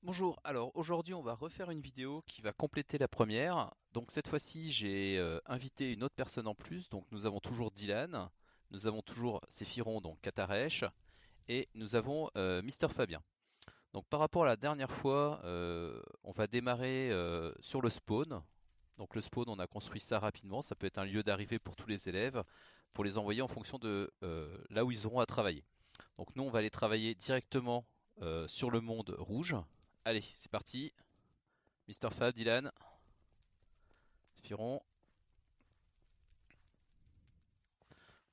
Bonjour, alors aujourd'hui on va refaire une vidéo qui va compléter la première. Donc cette fois-ci j'ai invité une autre personne en plus. Donc nous avons toujours Dylan, nous avons toujours Sephiron, donc Kataresh, et nous avons Mister Fabien. Donc par rapport à la dernière fois, on va démarrer sur le spawn. Donc le spawn, on a construit ça rapidement, ça peut être un lieu d'arrivée pour tous les élèves, pour les envoyer en fonction de là où ils auront à travailler. Donc nous on va aller travailler directement sur le monde rouge. Allez, c'est parti. Mister Fab, Dylan, Spiron.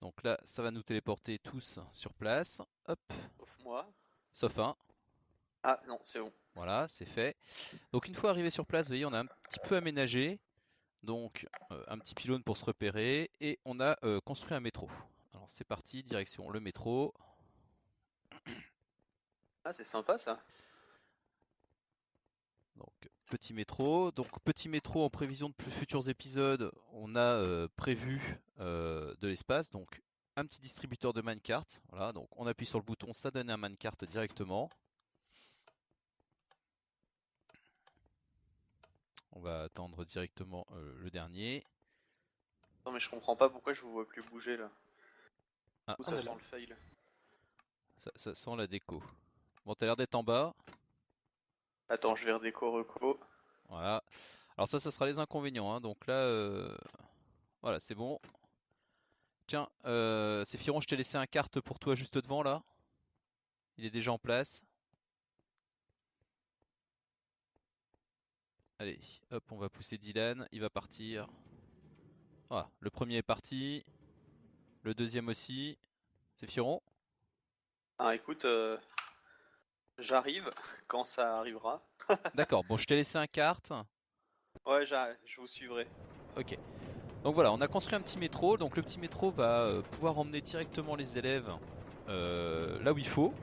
Donc là, ça va nous téléporter tous sur place. Hop, Sauf moi. sauf un. Ah non, c'est bon. Voilà, c'est fait. Donc une fois arrivé sur place, vous voyez, on a un petit peu aménagé. Donc un petit pylône pour se repérer. Et on a construit un métro. Alors c'est parti, direction le métro. Ah, c'est sympa ça. Donc petit métro. Donc petit métro en prévision de plus futurs épisodes. On a prévu de l'espace. Donc un petit distributeur de minecart. Voilà, donc on appuie sur le bouton, ça donne un minecart directement. On va attendre directement le dernier. Non, mais je comprends pas pourquoi je vous vois plus bouger là. Ah, Où Ah ça mais sent là, le fail. ça sent la déco. Bon, t'as l'air d'être en bas. Attends, je vais redéco reco. Voilà. Alors ça sera les inconvénients, hein. Donc là, voilà, c'est bon. Tiens, Sephiron, je t'ai laissé un carte pour toi juste devant là. Il est déjà en place. Allez, hop, on va pousser Dylan. Il va partir. Voilà, le premier est parti. Le deuxième aussi. Sephiron. Ah écoute, j'arrive quand ça arrivera. D'accord, bon, je t'ai laissé un carte. Ouais, j'arrive, je vous suivrai. Ok. Donc voilà, on a construit un petit métro. Donc le petit métro va pouvoir emmener directement les élèves là où il faut.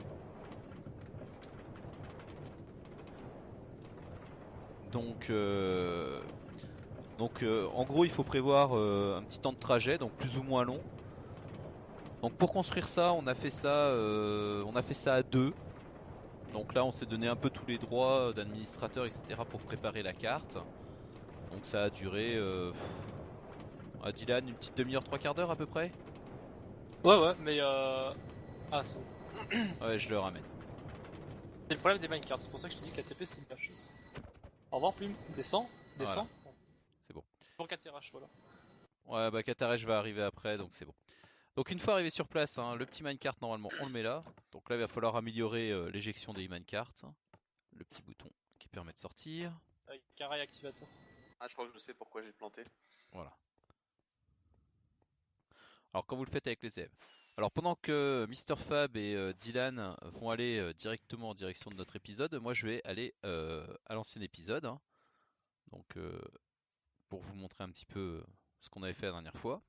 Donc, en gros, il faut prévoir un petit temps de trajet, donc plus ou moins long. Donc pour construire ça, on a fait ça à deux. Donc là, on s'est donné un peu tous les droits d'administrateur, etc. pour préparer la carte. Donc ça a duré, à Dylan, une petite demi-heure, trois quarts d'heure à peu près. ouais, mais ah, c'est bon. Ouais, je le ramène. C'est le problème des minecarts, c'est pour ça que je te dis que la TP c'est une bonne chose. Au revoir, Plume. Descends, Voilà, descends. c'est bon. Pour qu'atterrage, voilà. Ouais, bah Katarej va arriver après, donc c'est bon. Donc une fois arrivé sur place, hein, le petit minecart normalement on le met là. Donc là il va falloir améliorer l'éjection des minecarts. Le petit bouton qui permet de sortir. Avec carré activateur. Ah, je crois que je sais pourquoi j'ai planté. Voilà. Alors quand vous le faites avec les élèves. Alors pendant que Mister Fab et Dylan vont aller directement en direction de notre épisode, moi je vais aller à l'ancien épisode, hein. Donc pour vous montrer un petit peu ce qu'on avait fait la dernière fois.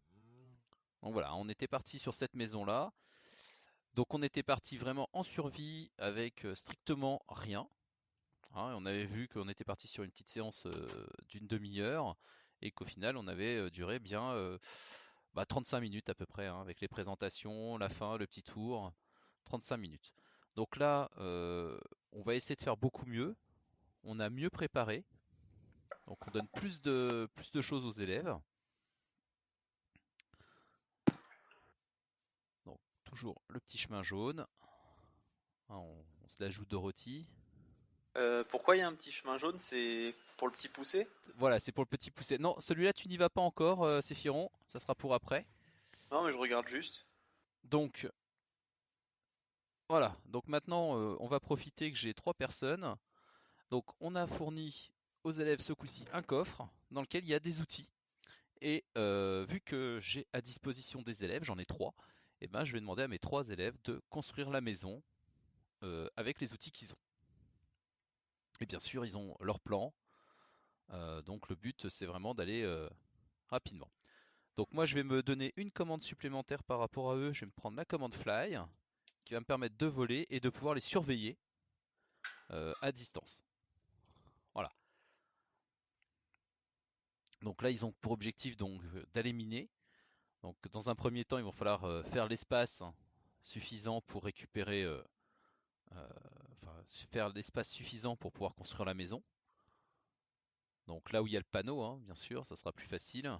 Donc voilà, on était parti sur cette maison là. Donc on était parti vraiment en survie avec strictement rien, hein. On avait vu qu'on était parti sur une petite séance d'une demi-heure et qu'au final on avait duré bien 35 minutes à peu près, hein, avec les présentations, la fin, le petit tour, 35 minutes. Donc là, on va essayer de faire beaucoup mieux. On a mieux préparé, donc on donne plus de choses aux élèves. Donc toujours le petit chemin jaune, hein, on se l'ajoute Dorothy. Pourquoi il y a un petit chemin jaune? C'est pour le petit poussé? Voilà, c'est pour le petit poussé. Non, celui-là tu n'y vas pas encore, Séphiron, ça sera pour après. Non, mais je regarde juste. Donc voilà, donc maintenant on va profiter que j'ai trois personnes. Donc on a fourni aux élèves ce coup-ci un coffre dans lequel il y a des outils. Et vu que j'ai à disposition des élèves, j'en ai trois, et ben, je vais demander à mes trois élèves de construire la maison avec les outils qu'ils ont. Et bien sûr, ils ont leur plan. Donc le but, c'est vraiment d'aller rapidement. Donc moi, je vais me donner une commande supplémentaire par rapport à eux. Je vais me prendre la commande Fly, qui va me permettre de voler et de pouvoir les surveiller à distance. Voilà. Donc là, ils ont pour objectif donc d'aller miner. Donc dans un premier temps, il va falloir faire l'espace, hein, suffisant pour récupérer, faire l'espace suffisant pour pouvoir construire la maison. Donc là où il y a le panneau, hein, bien sûr, ça sera plus facile.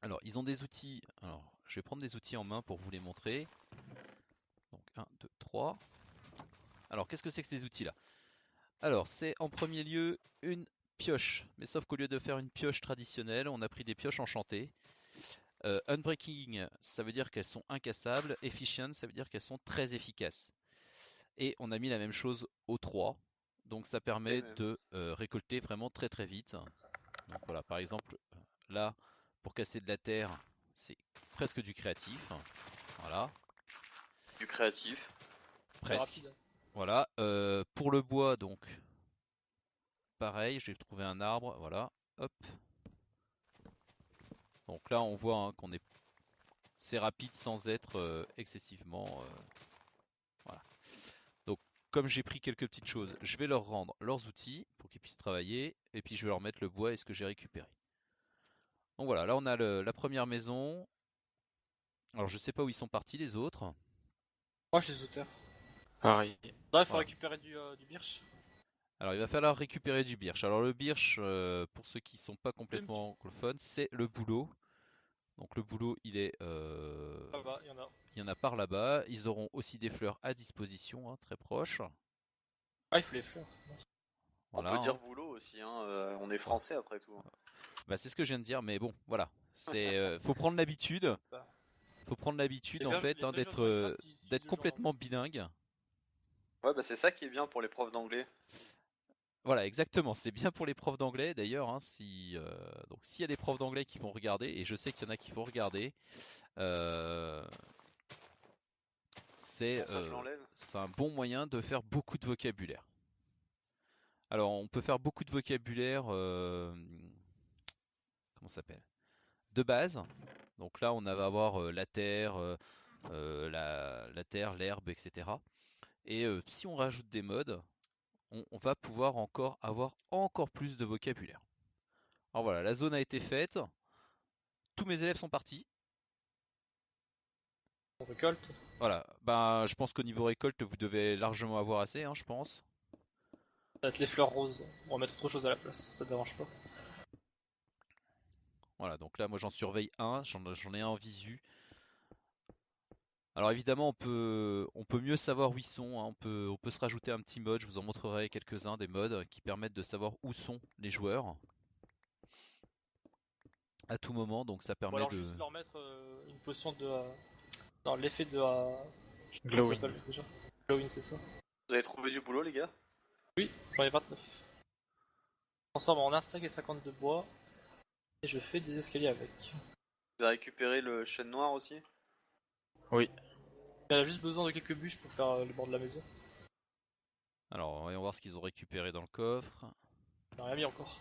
Alors, ils ont des outils. Alors, je vais prendre des outils en main pour vous les montrer. Donc, 1, 2, 3. Alors, qu'est-ce que c'est que ces outils-là? Alors, c'est en premier lieu une pioche. Mais sauf qu'au lieu de faire une pioche traditionnelle, on a pris des pioches enchantées. Unbreaking, ça veut dire qu'elles sont incassables. Efficient, ça veut dire qu'elles sont très efficaces. Et on a mis la même chose aux 3. Donc, ça permet de récolter vraiment très très vite. Donc voilà, par exemple, là, pour casser de la terre, c'est presque du créatif. Voilà, Du créatif. C'est presque. rapide. Voilà, pour le bois, donc, pareil, j'ai trouvé un arbre, voilà, hop. Donc là, on voit hein, c'est rapide sans être excessivement, voilà. Donc, comme j'ai pris quelques petites choses, je vais leur rendre leurs outils pour qu'ils puissent travailler, et puis je vais leur mettre le bois et ce que j'ai récupéré. Donc voilà, là on a la première maison. Alors je sais pas où ils sont partis les autres. Moi, je suis sous terre. Pareil. Là, il faut Voilà. récupérer du birch. Alors il va falloir récupérer du birch. Alors le birch, pour ceux qui sont pas complètement anglophones, c'est le bouleau. Donc le bouleau, Ah bah, il y en a. il y en a par là-bas. Ils auront aussi des fleurs à disposition, hein, très proches. Ah, il faut les fleurs. On Voilà, peut hein. dire boulot aussi, hein. On est français après tout. Bah, c'est ce que je viens de dire, mais bon, voilà. Faut prendre l'habitude. Bah. Faut prendre l'habitude Les en vrais- fait les hein, vrais joueurs de Minecraft, ils utilisent d'être le genre. complètement bilingue. Ouais, bah c'est ça qui est bien pour les profs d'anglais. Voilà, exactement. C'est bien pour les profs d'anglais d'ailleurs. Hein, donc s'il y a des profs d'anglais qui vont regarder, et je sais qu'il y en a qui vont regarder, euh, Bon, ça je l'enlève. c'est un bon moyen de faire beaucoup de vocabulaire. Alors on peut faire beaucoup de vocabulaire, comment ça s'appelle? De base. Donc là on va avoir la terre, la terre, l'herbe, etc. Et si on rajoute des modes, on va pouvoir encore avoir encore plus de vocabulaire. Alors voilà, la zone a été faite. Tous mes élèves sont partis. On récolte. Voilà, ben, je pense qu'au niveau récolte, vous devez largement avoir assez, hein, je pense. Ça va être les fleurs roses. On va mettre autre chose à la place. Ça te dérange pas. Voilà, donc là, moi j'en surveille un, j'en ai un en visu. Alors évidemment, on peut mieux savoir où ils sont, hein, on peut se rajouter un petit mode, je vous en montrerai quelques-uns des modes qui permettent de savoir où sont les joueurs à tout moment, donc ça Ou permet alors de... juste leur mettre une potion de. Dans l'effet de. Je sais pas comment ça Glowing. s'appelle déjà. Glowing, c'est ça. Vous avez trouvé du boulot les gars? Oui, j'en ai 29. Transforme en 1 stack et 50 de bois. Et je fais des escaliers avec. Vous avez récupéré le chêne noir aussi? Oui. Il a juste besoin de quelques bûches pour faire le bord de la maison. Alors, voyons voir ce qu'ils ont récupéré dans le coffre. J'en ai rien mis encore.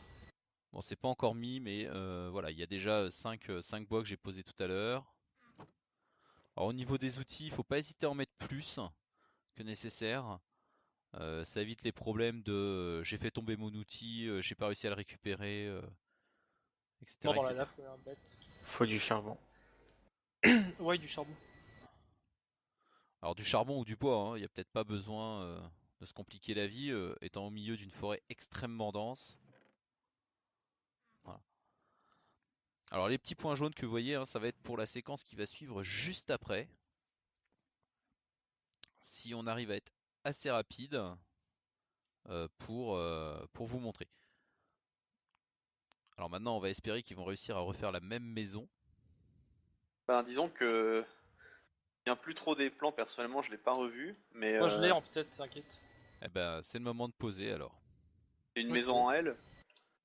Bon, c'est pas encore mis, mais voilà, il y a déjà 5 bois que j'ai posés tout à l'heure. Alors, au niveau des outils, il faut pas hésiter à en mettre plus que nécessaire. Ça évite les problèmes de j'ai fait tomber mon outil, j'ai pas réussi à le récupérer, Non, etc., dans la etc. lave, ouais, un bête. Faut du charbon. Ouais, du charbon. Alors du charbon ou du bois, hein, il n'y a peut-être pas besoin de se compliquer la vie, étant au milieu d'une forêt extrêmement dense. Voilà. Alors les petits points jaunes que vous voyez, hein, ça va être pour la séquence qui va suivre juste après. Si on arrive à être assez rapide pour vous montrer. Alors maintenant, on va espérer qu'ils vont réussir à refaire la même maison. Ben disons que il n'y a plus trop des plans, personnellement je l'ai pas revu, mais Moi je l'ai en peut-être, t'inquiète. Eh ben, c'est le moment de poser alors. c'est une Ok. maison en L.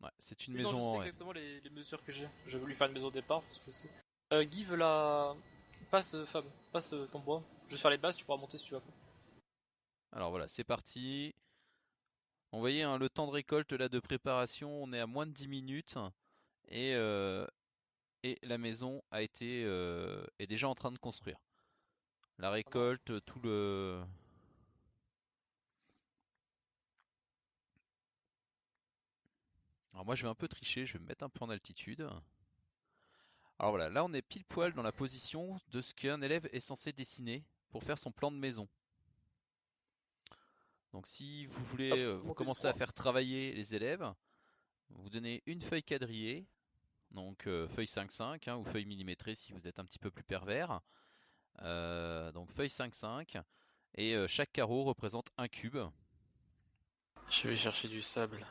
Ouais, c'est une Oui, non, maison je sais en L. exactement les mesures que j'ai. J'ai voulu faire une maison au départ parce que je sais. Give la. Passe, Fab, passe ton bois. Je vais faire les bases, tu pourras monter si tu veux. Alors voilà, c'est parti. Vous voyez, hein, le temps de récolte là de préparation, on est à moins de 10 minutes et, euh, et la maison est déjà en train de construire. La récolte, tout le... Alors moi je vais un peu tricher, je vais me mettre un peu en altitude. Alors voilà, là on est pile poil dans la position de ce qu'un élève est censé dessiner pour faire son plan de maison. Donc si vous voulez, Hop, vous monter de commencez à 3. faire travailler les élèves, vous donnez une feuille quadrillée, donc feuille 5-5 ou feuille millimétrée si vous êtes un petit peu plus pervers. Donc feuille 5-5 et chaque carreau représente un cube. Je vais chercher du sable.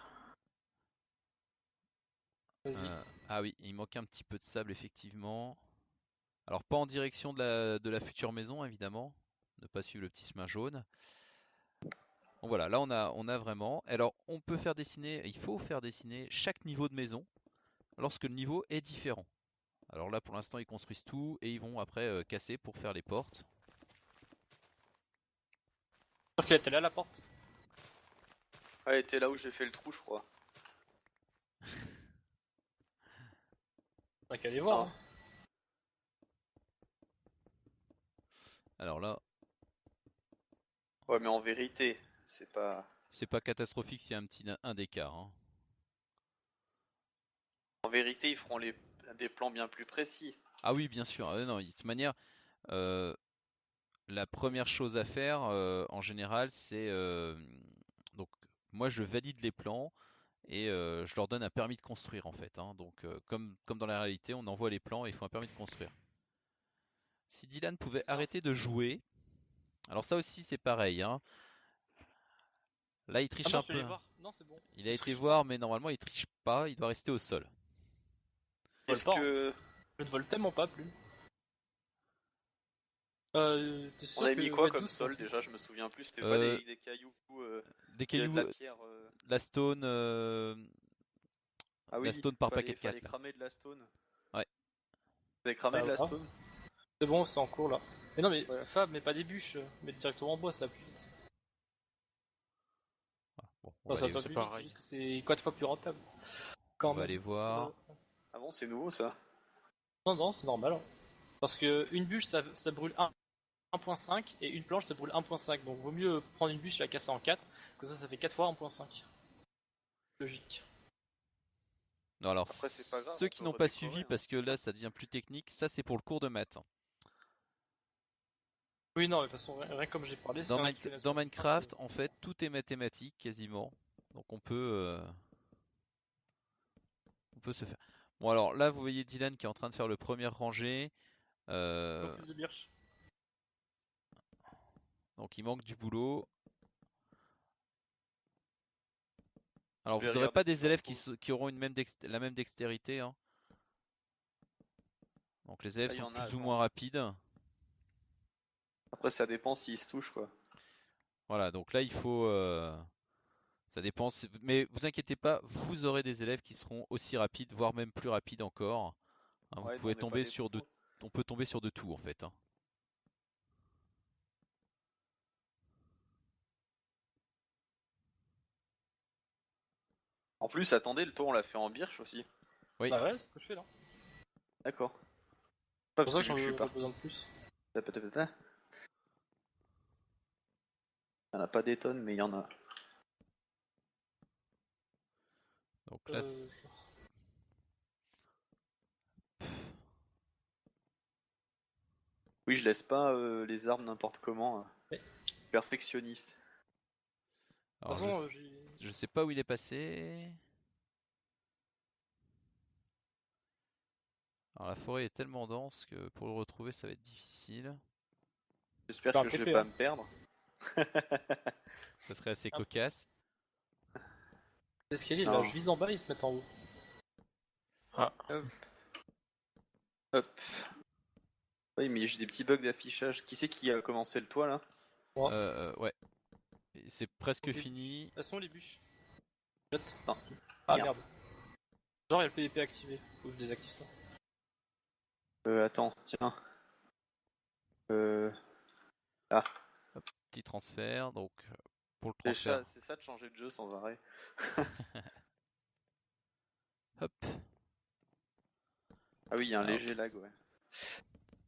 Vas-y. Ah oui, il manque un petit peu de sable effectivement. Alors pas en direction de la future maison évidemment, ne pas suivre le petit chemin jaune. Donc voilà, là on a vraiment. Alors on peut faire dessiner, il faut faire dessiner chaque niveau de maison lorsque le niveau est différent. Alors là pour l'instant ils construisent tout et ils vont après casser pour faire les portes. Sûr qu'elle était là, la porte. Ah, elle était là où j'ai fait le trou, je crois. T'as qu'à aller voir. Ah. Hein. Alors là, Ouais, mais en vérité, c'est pas. c'est pas catastrophique s'il y a un d'écart, hein. En vérité, ils feront des plans bien plus précis. Ah oui, bien sûr. Non, de toute manière, euh, la première chose à faire en général, c'est donc moi je valide les plans et je leur donne un permis de construire en fait, hein. Donc comme dans la réalité, on envoie les plans et il faut un permis de construire. Si Dylan pouvait Bien, arrêter de jouer, alors ça aussi c'est pareil, hein. Là il Ah triche non, un je suis allé peu. voir. Non, c'est bon. Il a Je été triche voir, mais normalement il triche pas, il doit rester au sol. pas. Est-ce Vole pas. Hein. que Je ne vole tellement pas plus. T'es on sûr avait que mis quoi Wet comme 12, sol c'est- déjà? Je me souviens plus. C'était pas Euh, des cailloux, des de cailloux, la pierre. Ah la oui, stone par paquet de 4 fallait là. cramer de la stone. Ouais. Vous avez cramé Bah de la voilà. stone? C'est bon, c'est en cours là. Mais non, mais Ouais. Fab, mais pas des bûches. Mets directement en bois, ça va plus vite. Bon, on Enfin, va ça aller, va c'est plus vite, c'est pareil. juste que c'est 4 fois plus rentable. on Quand va même. aller voir. Ah bon, c'est nouveau ça? Non, non, c'est normal. Hein. Parce que une bûche, ça brûle 1.5 et une planche, ça brûle 1.5. Donc vaut mieux prendre une bûche et la casser en 4. Que ça fait 4 fois 1.5. Logique. Non, alors Après, c'est pas grave, ceux on qui peut n'ont pas suivi, redécorer. Hein. parce que là ça devient plus technique, ça c'est pour le cours de maths. Oui, non, mais de toute façon, rien comme j'ai parlé, c'est rien qui connaissent Dans pas Minecraft, en fait, tout est mathématique quasiment. Donc on peut se faire. Bon alors là, vous voyez Dylan qui est en train de faire le premier rangé. Euh, plus de birch. donc il manque du boulot. Alors Je vais vous n'aurez regarder pas si des j'en élèves trouve. qui auront la même dextérité, hein. Donc les élèves Ah, il y sont en a, plus ou attends. moins rapides. Après, ça dépend s'ils se touchent quoi. Voilà, donc là il faut. Ça dépend. Mais vous inquiétez pas, vous aurez des élèves qui seront aussi rapides, voire même plus rapides encore, hein. Vous Ouais, pouvez non, mais pas tomber des sur pros. on peut tomber sur de tout en fait, hein. En plus, attendez, le tour on l'a fait en birch aussi. Oui. Bah ouais, c'est ce que je fais là. D'accord. Pas C'est parce pour ça que que vu que je suis j'en pas. ai besoin de plus. Il y en a pas des tonnes, mais il y en a. Donc là, Oui, je laisse pas les armes n'importe comment. Mais- Perfectionniste. De alors toute façon, j'ai. je sais pas où il est passé. Alors la forêt est tellement dense que pour le retrouver, ça va être difficile. J'espère Faire un que je vais TP, pas hein. me perdre. Ça serait assez Ah. cocasse. Les escaliers là, Non. je vise en bas, ils se mettent en haut. Ah, Hop. Oui, mais j'ai des petits bugs d'affichage. Qui c'est qui a commencé le toit là? Ouais. Ouais. Et c'est presque Ok. fini. Elles sont les bûches. Jette. Non. Ah Merde. merde. Genre, il y a le PVP activé. Faut que je désactive ça. Attends, tiens. Ah, Petit transfert. Donc pour le c'est transfert, ça de changer de jeu sans arrêt. hop. Ah oui, il y a un Alors, léger lag, ouais.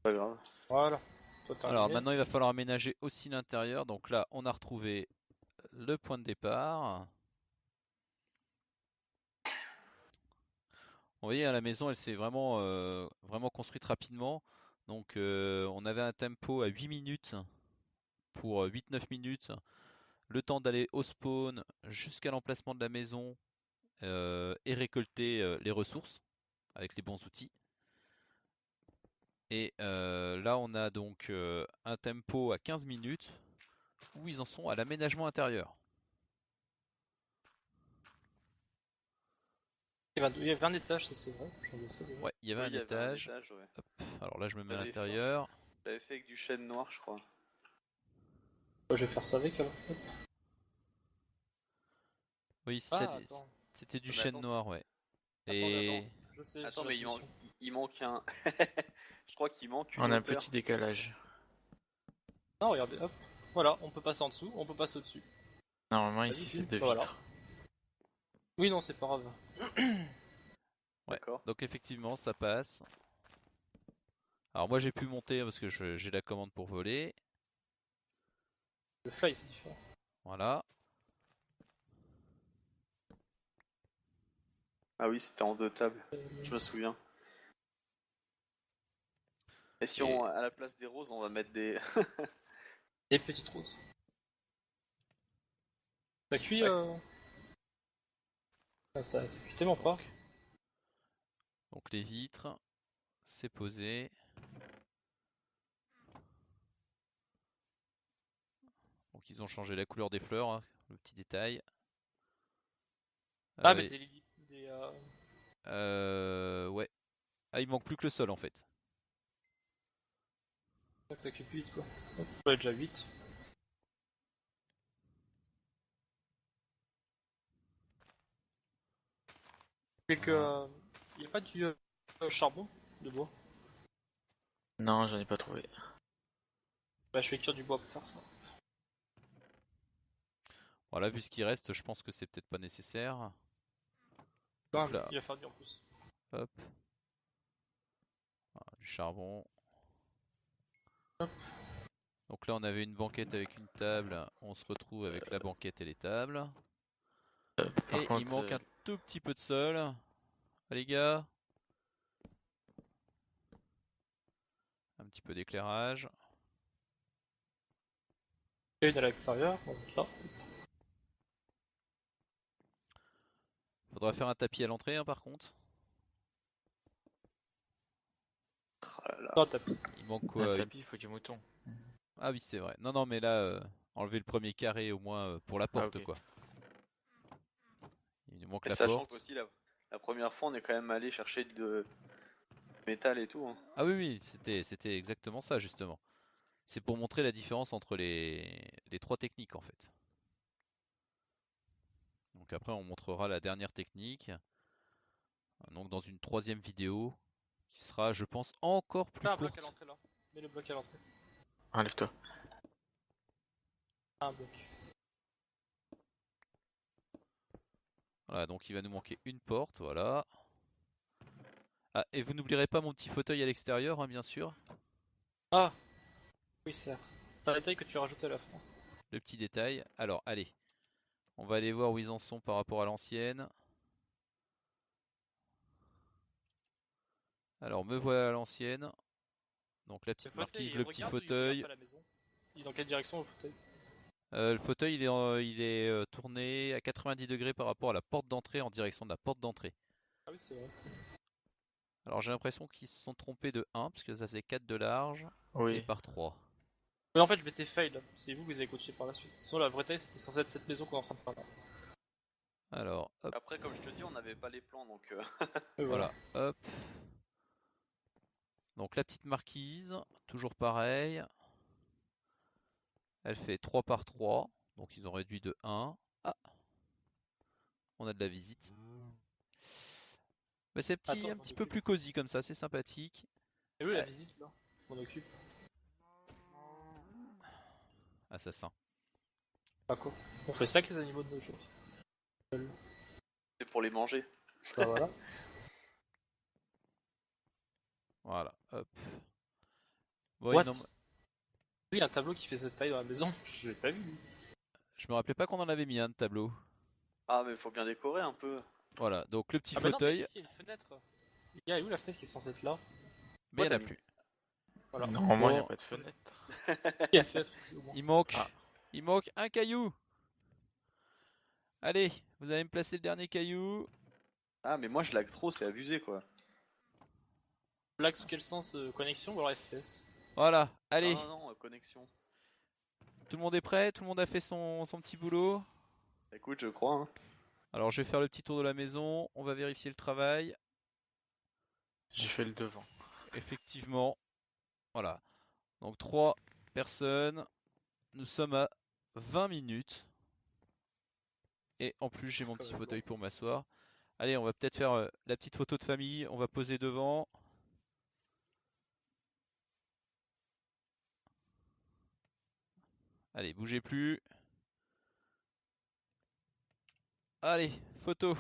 Pas grave. Voilà. Toi, t'as alors terminé. maintenant, il va falloir aménager aussi l'intérieur. Donc là, on a retrouvé le point de départ. Vous voyez, à la maison, elle s'est vraiment construite rapidement. Donc, on avait un tempo à 8 minutes pour 8-9 minutes. le temps d'aller au spawn jusqu'à l'emplacement de la maison et récolter les ressources avec les bons outils. Et là, on a donc un tempo à 15 minutes où ils en sont à l'aménagement intérieur. Il y avait un étage, ça c'est vrai. Ouais, il y avait Oui, un il y avait un étage. étage, ouais. Hop, alors là, je me mets à J'avais l'intérieur. J'avais fait avec du chêne noir, je crois. Je vais faire ça avec alors. Oui, Ah, attends. c'était du Mais chêne attends, noir, ouais. Attends. Je sais. Attends, j'ai mais la solution. il manque un. Je crois qu'il manque une On a un hauteur. petit décalage. Non, regardez, hop. Voilà, on peut passer en dessous, on peut passer au-dessus. Normalement, ici, Vas-y, c'est Tim. de Voilà. vitres. Oui, non, c'est pas grave. Ouais, D'accord. donc effectivement, ça passe. Alors moi, j'ai pu monter parce que j'ai la commande pour voler. Le fly, c'est différent. Voilà. Ah oui, c'était en 2 tables. Je me souviens. Et si Et- à la place des roses, on va mettre des. Des petites roses. Ça cuit, Ouais. ça cuit tellement pas. Donc les vitres, c'est posé. Donc ils ont changé la couleur des fleurs, hein, le petit détail. Ah, mais des lilies. Ouais. Ah, il manque plus que le sol en fait. Ça cuit plus vite, quoi. Hop, ouais, déjà 8. Voilà. Y a pas du charbon de bois. Non, j'en ai pas trouvé. Bah, je vais cuire du bois pour faire ça. Voilà, vu ce qui reste, je pense que c'est peut-être pas nécessaire. Ah, Donc là, il va faire du en plus. hop. Voilà, du charbon. Donc là, on avait une banquette avec une table. On se retrouve avec la banquette et les tables. Par Et il contre, manque un tout petit peu de sol. Ah, les gars. Un petit peu d'éclairage. Il y a une à l'extérieur, on va mettre là. Faudra faire un tapis à l'entrée, hein, par contre. Oh là là. Non, tapis. Il manque un quoi? tapis, il faut du mouton. Ah oui, c'est vrai. Non, non, mais là, enlever le premier carré au moins pour la porte, ok. quoi. Il nous manque Et la sachant porte. qu'aussi, la première fois, on est quand même allé chercher de métal et tout. Hein. Ah oui, oui, c'était exactement ça, justement. C'est pour montrer la différence entre les trois techniques, en fait. Donc après, on montrera la dernière technique. Donc dans une troisième vidéo, qui sera, je pense, encore plus Fais un bloc à courte. l'entrée là. Mets le bloc à l'entrée. Enlève-toi. Un bloc. Voilà, donc il va nous manquer une porte, voilà. Ah, et vous n'oublierez pas mon petit fauteuil à l'extérieur, hein, bien sûr. Ah, oui, c'est un détail que tu rajoutes à la fin. Le petit détail. Alors, allez. On va aller voir où ils en sont par rapport à l'ancienne. Alors, me voilà à l'ancienne. Donc la petite marquise, le petit regarde ou il regarde fauteuil. pas la maison? Il est dans quelle direction le fauteuil? Le fauteuil, il est tourné à 90 degrés par rapport à la porte d'entrée, en direction de la porte d'entrée. Ah oui, c'est vrai. Alors j'ai l'impression qu'ils se sont trompés de 1, parce que ça faisait 4 de large, et Oui. par 3. Mais en fait, je m'étais fail là. C'est vous qui les avez coachés par la suite. Sinon, la vraie taille, c'était censé être cette maison qu'on est en train de faire là. Alors, hop, Après, comme je te dis, on n'avait pas les plans, donc. Et voilà, hop. Donc la petite marquise, toujours pareil. Elle fait 3 par 3, donc ils ont réduit de 1. Ah, on a de la visite. Mais c'est Attends, un je m'en petit peu occupe. plus cosy comme ça, c'est sympathique. Et oui, la Ouais. visite là. Je m'en occupe. Assassin. Pas quoi. On fait ça avec les animaux de nos jours. C'est pour les manger. Bah voilà. Voilà, hop. Bon, What? il n'en- Oui, il y a un tableau qui fait cette taille dans la maison. Je l'ai pas vu. Je me rappelais pas qu'on en avait mis un de tableau. Ah, mais faut bien décorer un peu. Voilà, donc le petit Ah bah non, mais fauteuil, ici, il y a une fenêtre. Les gars, et où la fenêtre qui est censée être là? mais il n'y en a t'as plus. Voilà. Normalement, il n'y a Bon. pas de fenêtre. Il y a la fenêtre. Au moins. Il manque, Ah. il manque un caillou. Allez, vous allez me placer le dernier caillou. Ah, mais moi je lag trop, c'est abusé quoi. Blague sous quel sens connexion ou alors FPS? Voilà, allez, Non, non, non, connexion. tout le monde est prêt? Tout le monde a fait son petit boulot? Écoute, je crois. Hein. Alors je vais faire le petit tour de la maison, on va vérifier le travail. J'ai fait le devant. Effectivement, voilà. Donc 3 personnes, nous sommes à 20 minutes. Et en plus j'ai mon petit fauteuil pour m'asseoir. Allez, on va peut-être faire la petite photo de famille, on va poser devant. Allez, bougez plus. Allez, photo.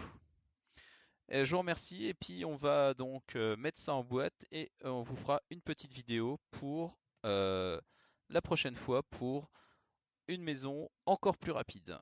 Et je vous remercie et puis on va donc mettre ça en boîte et on vous fera une petite vidéo pour la prochaine fois pour une maison encore plus rapide.